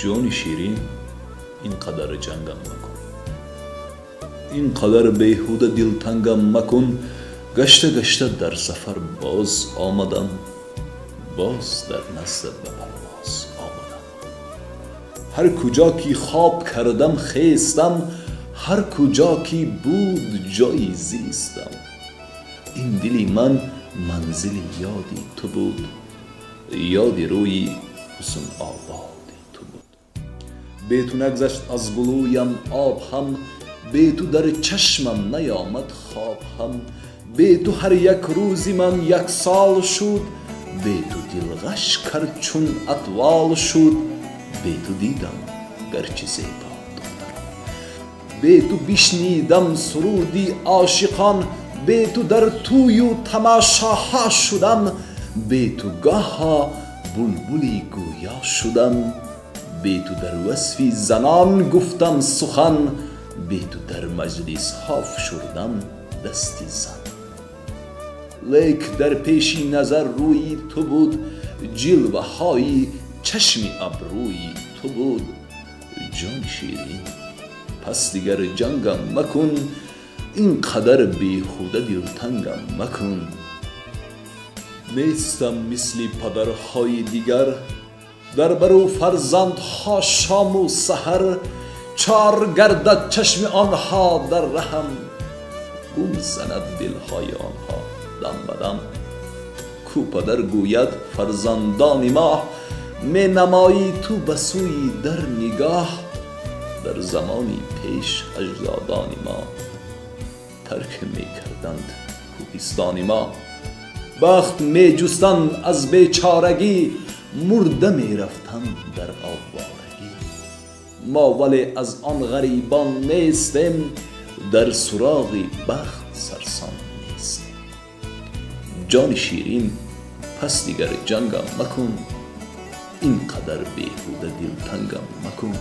جان شیرین اینقدر جنگم مکن، اینقدر بیهوده دلتنگم مکن. گشته گشته در سفر باز آمدم، باز در نزد به پرواز آمدم. هر کجا کی خواب کردم خیستم، هر کجا کی بود جایی زیستم. این دلی من منزل یادی تو بود، یادی روی حسن آبادی تو بود. بی تو نگذشت از گلویم آب هم، بی تو در چشمم نیامد خواب هم. بی تو هر یک روزی من یک سال شد، بی تو دلغش کرد چون اطوال شد. بی تو دیدم گرچه زیبا دختر، بی تو بشنیدم سرودی عاشقان. بی تو در توی و تماشاها شدم، بی تو گاها بلبلی گویا شدم. بی تو در وصف زنان گفتم سخن، بی تو در مجلس ها فشردم دستی زن. لیک در پیش نظر روی تو بود، جلوه های چشم ابروی تو بود. جان شیرین پس دیگر جنگم مکن، اینقدر بیهوده دلتنگم مکن. نیستم مثل پدرهای دیگر، در برو فرزندها شام و سحر. چار گردد چشم آنها در رحم، بوم زند دلهای آنها دم بدم. کو پدر گوید فرزندان ما، می نمایی تو بسوی در نگاه. در زمانی پیش اجدادان ما، ترک می کردند کوهستان ما. بخت می جستند از بیچارگی، مرده می رفتند در آوارگی. ما ولی از آن غریبان نیستیم، در سراغ بخت سرسان نیستیم. جان شیرین پس دیگر جنگم مکن، اینقدر بیهوده دلتنگم مکن.